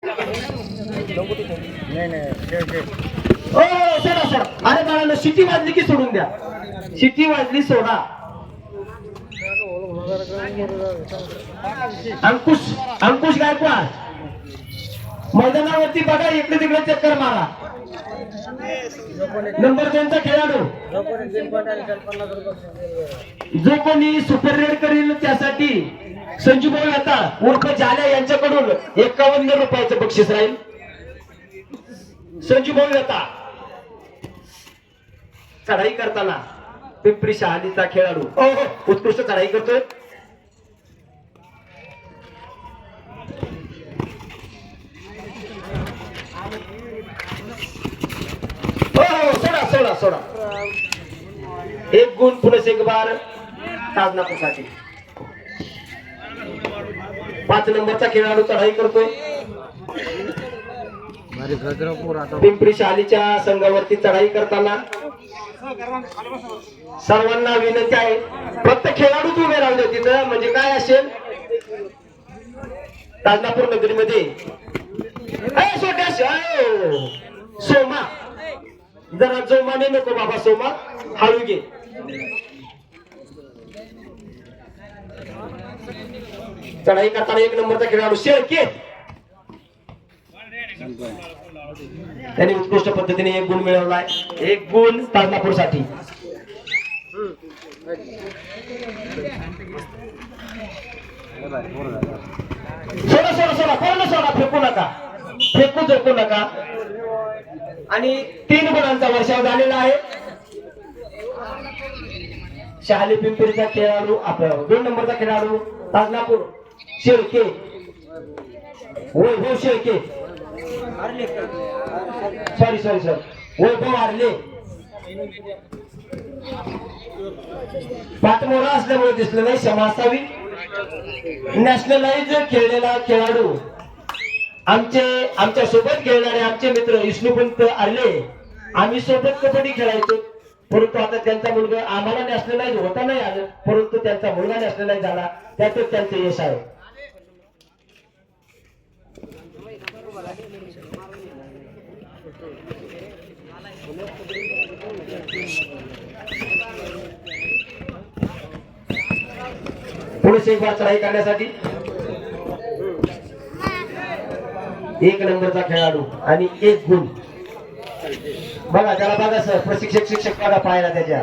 ओ सोडा सोडा. अरे बाळांनो, शिटी वाजली की सोडून द्या. शिटी वाजली सोडा. अंकुश अंकुश गायकवाड मैदानावरती बघा, इकडे तिकडे चक्कर मारा. नंबर 2 चा खेळाडू जो कोणी सुपर रेड करील त्यासाठी संजू भाऊ आता उर्फ जाल्या यांच्याकडून 51 रुपयाचं बक्षीस राहील. संजू भाऊ आता चढाई करताना पिंपरी शहालीचा खेळाडू उत्कृष्ट चढाई करतोय. सोडा सोडा सोडा. एक गुण पुन्हा एक बार ताजनापूरसाठी. 5 नंबरचा खेळाडू चढाई करतोय. पिंपरी शहालीच्या संघावरती चढाई करताना सर्वांना विनंती आहे, फक्त खेळाडूच उभे राहू दे तिथं. म्हणजे काय असेल ताजनापूर नगरीमध्ये सोमा जरा जोमाने नको बाबा, सोमा हळू घे. चढाई करताना 1 नंबरचा खेळाडू शेळके त्यांनी उत्कृष्ट पद्धतीने 1 गुण मिळवलाय. 1 गुण ताजनापूर साठी. सोडा सोडा सोडा. कोण सोडा, फेकू नका, फेकू झोपू नका. आणि 3 गुणांचा वर्षाव झालेला आहे. शहाली पिंपरीचा खेळाडू आपला 2 नंबरचा खेळाडू ताजनापूर शेळके वैभव शेळके. सॉरी सॉरी सर, वैभव आरले. पाठमोरा असल्यामुळे दिसलं नाही, क्षमा असावी. नॅशनलाइज खेळलेला खेळाडू आमच्या सोबत खेळणारे आमचे मित्र विष्णुपंत आले. आम्ही सोबत कबड्डी खेळायचो, परंतु आता त्यांचा मुलगा आम्हाला नॅशनलाइज होता नाही आलं, परंतु त्यांचा मुलगा नॅशनलाइज झाला, त्यातच त्यांचं यश आहे. पुढे एक बार चढाई करण्यासाठी 1 नंबरचा खेळाडू आणि 1 गुण. बघा त्याला, बघा सर, प्रशिक्षक शिक्षक बघा पाहायला त्याच्या.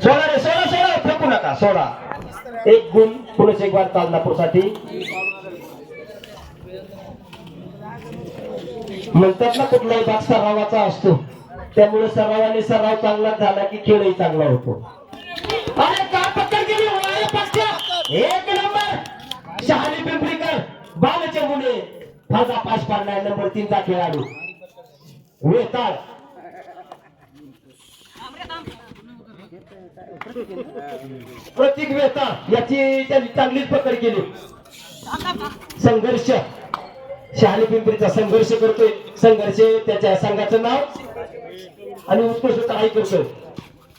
सोडा रे, सोडा सोडा, फेकू नका, सोडा. 1 गुण पुढे एक बार ताजनापूर साठी. म्हणतात ना कुठलाही भाग सरावाचा असतो, त्यामुळे सरावाने सराव चांगला झाला की खेळही चांगला होतो. अरे का पकड केली, 1 नंबर शहाली पिंपरीकर बालच्या मुले फाजा पास पाडलाय. नंबर 3 चा खेळाडू वेताळ. प्रतीक वेताळ याची त्यांनी चांगलीच पकड केली. संघर्ष शहाली पिंपरीचा संघर्ष करतोय. संघर्ष त्याच्या संघाचं नाव आणि उत्कृष्ट चढाई करतोय.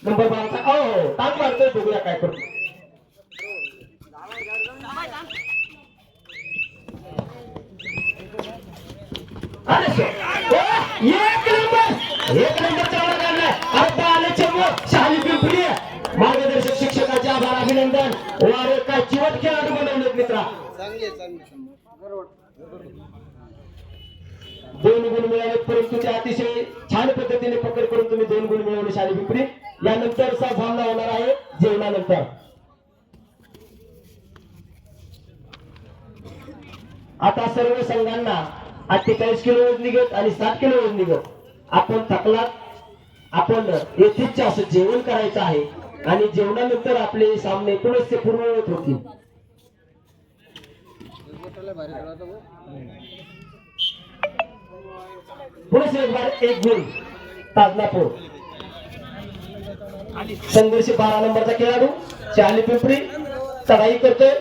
नंबर 12 ताक मारतोय. बघूया काय करतो. एक नंबर चांगला काढलाय. आता आल्याच्या शहाली पिंपरी मार्गदर्शक शिक्षकाचे आभार, अभिनंदन. वारे काय चिवट खेळाडू बनवलेत मित्रा. 2 गुण मिळाले, परंतु ते अतिशय छान पद्धतीने पकड करून तुम्ही 2 गुण मिळवले शहाली पिंपरी. यानंतरचा सामना होणार आहे जेवणानंतर. आता सर्व संघांना 48 किलो वजनी गट आणि 7 किलो वजनी गट. आपण थकलात, आपण येथेच असं जेवण करायचं आहे आणि जेवणानंतर आपले सामने पुढे पूर्ववत होतील. पुढे एक बार 1 गुण ताजनापूर. संघर्ष 12 नंबरचा खेळाडू शहाली पिंपरी चढाई करतोय.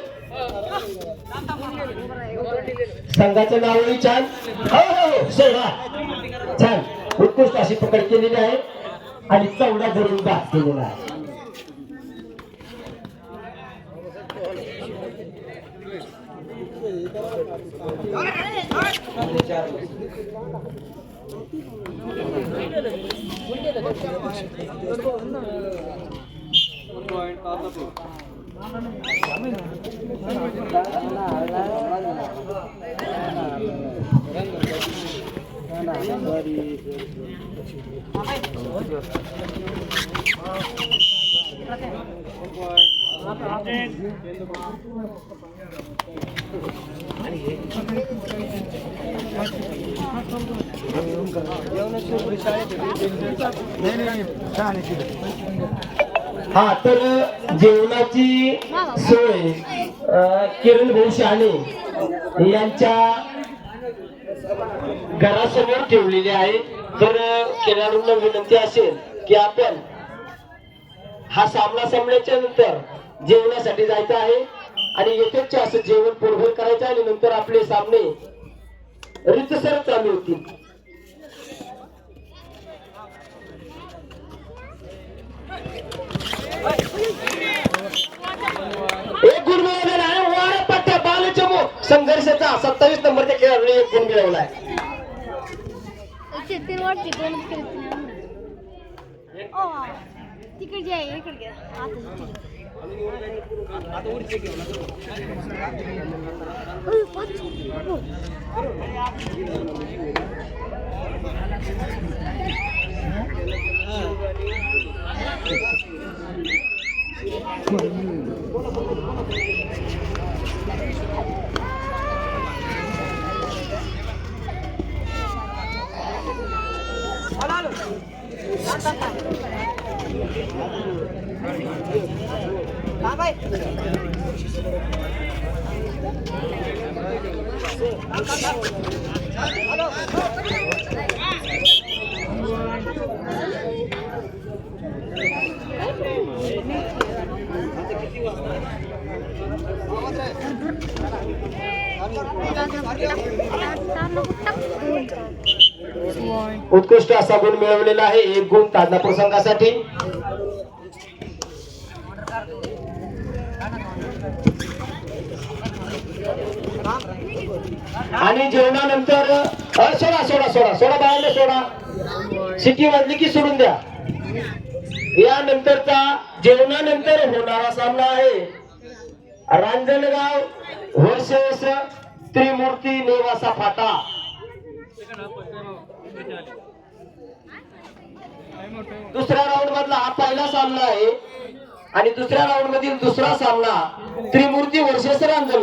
संघाचं नावही छान. हो सोडा, छान उत्कृष्ट अशी पकड केलेली आहे आणि चौडा धरून घात केलेला आहे. हा तर जेवणाची सोय किरण भाऊ शहाणे यांच्या घरासमोर ठेवलेली आहे. तर खेळाडूंना विनंती असेल की आपण हा सामना संपल्याच्या नंतर जेवणासाठी जायचं आहे आणि येथेच असं जेवण पोटभर करायचं आणि नंतर आपले सामने रीतसर चालू होतील. एक गुण मिळवलेला आहे वारा पट्ट्या बालचमो संघर्षाचा 27 नंबरच्या खेळाडूने एक गुण मिळवलाय. उत्कृष्ट असा गुण मिळवलेला आहे. एक गुण ताजनापूर संघासाठी. आणि जेवणानंतर सोडा सोडा सोडा सोडा बाहेर सोडा सिटी वाजली की सोडून द्या. यानंतरचा जेवणानंतर होणारा सामना आहे रांजणगाव वर्सेस त्रिमूर्ती नेवासा फाटा. दुसऱ्या राऊंड मधला हा पहिला सामना आहे आणि दुसऱ्या राऊंड मधील दुसरा सामना त्रिमूर्ती वर्सेस रांजणगाव.